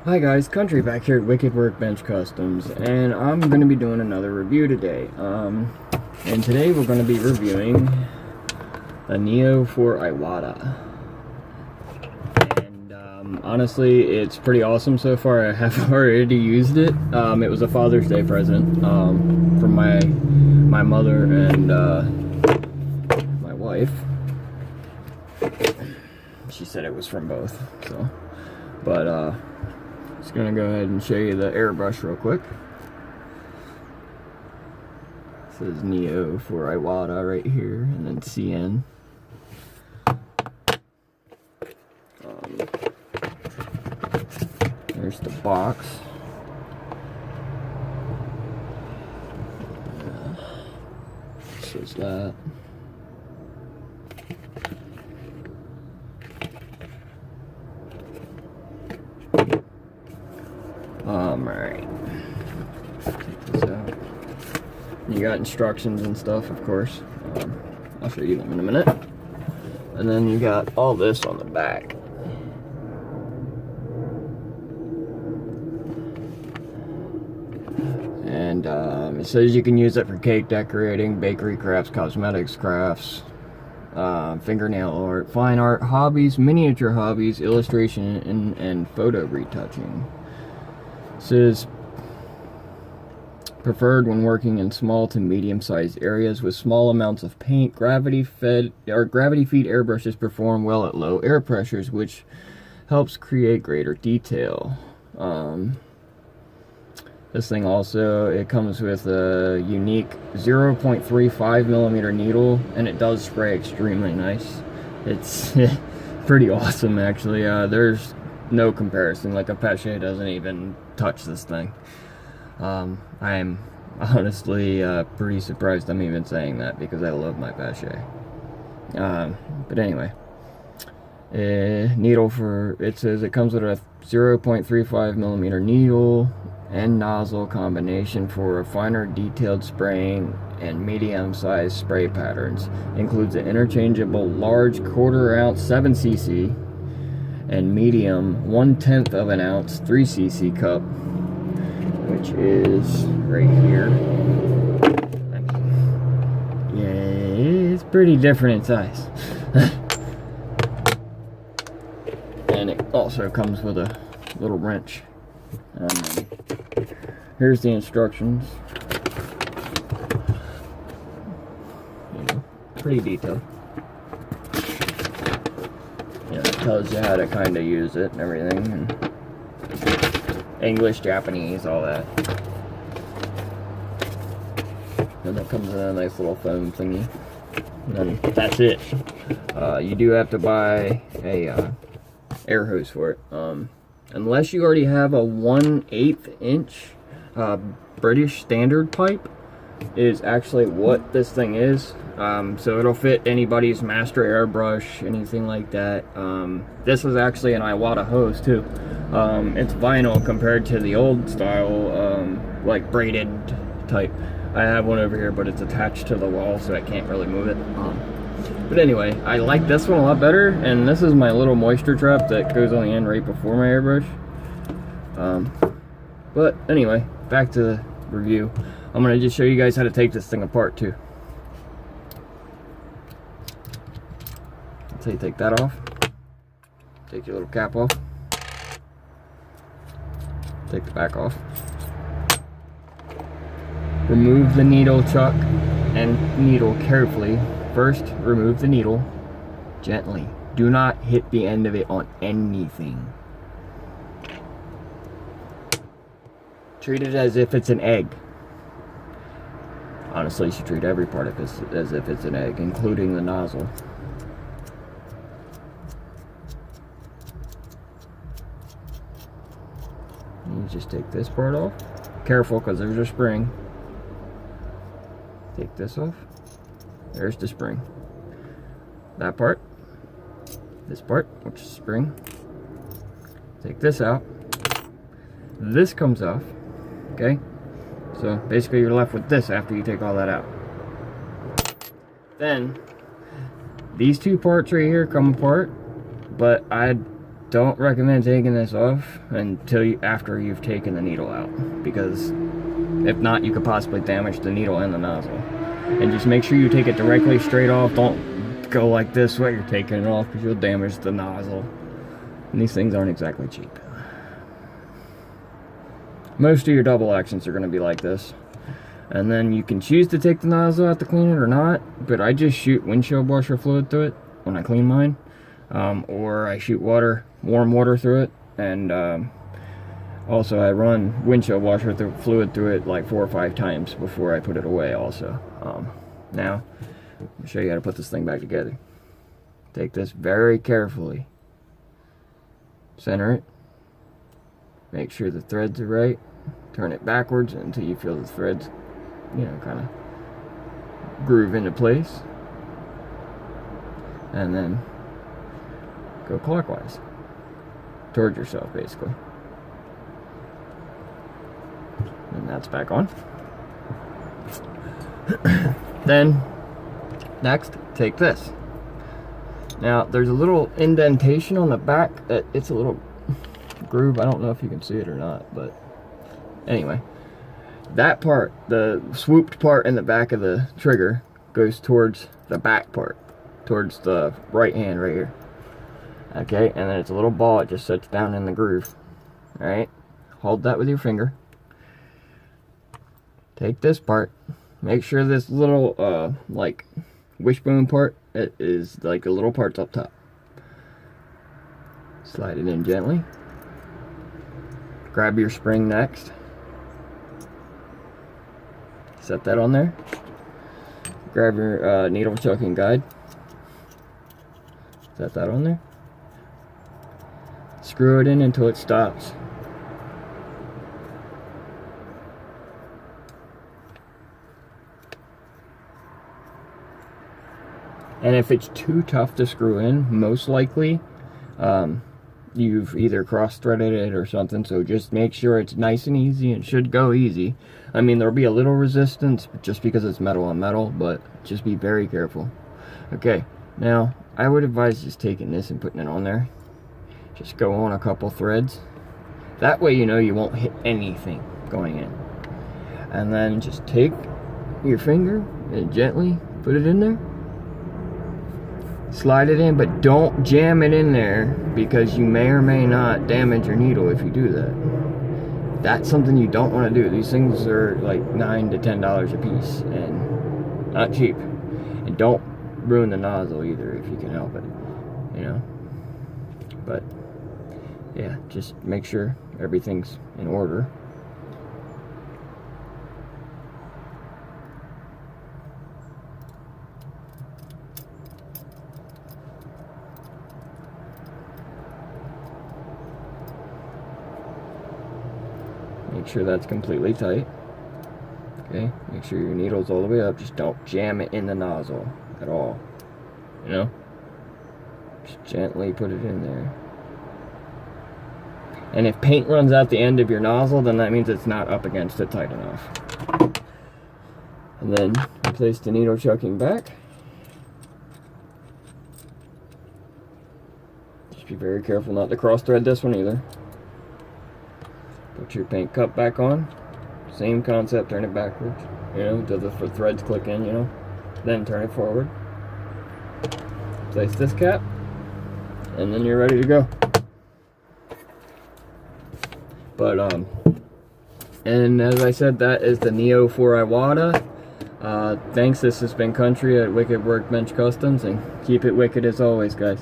Hi guys, Country back here at Wicked Workbench Customs, and I'm going to be doing another review today. And today we're going to be reviewing a Neo for Iwata. And honestly, it's pretty awesome so far. I have already used it. It was a Father's Day present from my mother and my wife. She said it was from both, so. But just gonna go ahead and show you the airbrush real quick. It says Neo for Iwata right here, and then CN. There's the box. This is that. Alright. Take this out. You got instructions and stuff, of course. I'll show you them in a minute. And then you got all this on the back. And it says you can use it for cake decorating, bakery crafts, cosmetics crafts, fingernail art, fine art, hobbies, miniature hobbies, illustration, and photo retouching. It says preferred when working in small to medium-sized areas with small amounts of paint. Gravity-feed airbrushes perform well at low air pressures, which helps create greater detail. This thing also, it comes with a unique 0.35 millimeter needle, and it does spray extremely nice. It's pretty awesome, actually. There's no comparison. Like, a Pache doesn't even touch this thing. I'm honestly pretty surprised I'm even saying that, because I love my Pache. But anyway, needle for, it says it comes with a 0.35 millimeter needle and nozzle combination for a finer detailed spraying and medium-sized spray patterns. Includes an interchangeable large 1/4 ounce 7cc and medium 1/10 of an ounce 3cc cup, which is right here. I mean, yeah, it's pretty different in size. And it also comes with a little wrench. Here's the instructions. Pretty detailed. It tells you how to kind of use it and everything. And English, Japanese, all that. And it comes in a nice little foam thingy. And then that's it. You do have to buy a air hose for it. Unless you already have a 1/8 inch British standard pipe, is actually what this thing is. So it'll fit anybody's master airbrush, anything like that. This is actually an Iwata hose too. It's vinyl compared to the old style, like braided type. I have one over here, but it's attached to the wall, so I can't really move it. But anyway, I like this one a lot better, and this is my little moisture trap that goes on the end right before my airbrush. But anyway, back to the review. I'm going to just show you guys how to take this thing apart too. So you take that off, take your little cap off, take the back off, remove the needle chuck and needle carefully. First, remove the needle gently. Do not hit the end of it on anything. Treat it as if it's an egg. Honestly, you should treat every part of this as if it's an egg, including the nozzle. You just take this part off. Careful, because there's a spring. Take this off. There's the spring. That part. This part, which is spring. Take this out. This comes off. Okay? So basically you're left with this after you take all that out. Then these two parts right here come apart, but I don't recommend taking this off until after you've taken the needle out, because if not, you could possibly damage the needle and the nozzle. And just make sure you take it directly straight off. Don't go like this while you're taking it off, because you'll damage the nozzle. And these things aren't exactly cheap. Most of your double actions are going to be like this. And then you can choose to take the nozzle out to clean it or not, but I just shoot windshield washer fluid through it when I clean mine. Or I shoot warm water through it, and also I run windshield washer fluid through it like 4 or 5 times before I put it away also. Now, I'll show you how to put this thing back together. Take this very carefully. Center it. Make sure the threads are right. Turn it backwards until you feel the threads, you know, kind of groove into place. And then go clockwise towards yourself, basically. And that's back on. Then, next, take this. Now, there's a little indentation on the back that it's a little groove. I don't know if you can see it or not, but anyway, that part, the swooped part in the back of the trigger, goes towards the back part, towards the right hand right here. Okay, and then it's a little ball, it just sits down in the groove. Alright, hold that with your finger. Take this part, make sure this little like wishbone part, it is like the little parts up top. Slide it in gently. Grab your spring next. Set that on there. Grab your needle choking guide. Set that on there. Screw it in until it stops. And if it's too tough to screw in, most likely you've either cross-threaded it or something, so just make sure it's nice and easy. It should go easy. I mean, there'll be a little resistance just because it's metal on metal, but just be very careful. Okay, now I would advise just taking this and putting it on there. Just go on a couple threads. That way you know you won't hit anything going in. And then just take your finger and gently put it in there. Slide it in, but don't jam it in there, because you may or may not damage your needle if you do that. That's something you don't want to do. These things are like $9 to $10 a piece, and not cheap. And don't ruin the nozzle either if you can help it, you know. But yeah, just make sure everything's in order. Make sure that's completely tight. Okay, make sure your needle's all the way up. Just don't jam it in the nozzle at all. You know? Just gently put it in there. And if paint runs out the end of your nozzle, then that means it's not up against it tight enough. And then place the needle choking back. Just be very careful not to cross thread this one either. Put your paint cup back on. Same concept, turn it backwards, you know, until the threads click in, you know. Then turn it forward. Place this cap, and then you're ready to go. But, and as I said, that is the Neo for Iwata. Thanks, this has been Country at Wicked Workbench Customs, and keep it wicked as always, guys.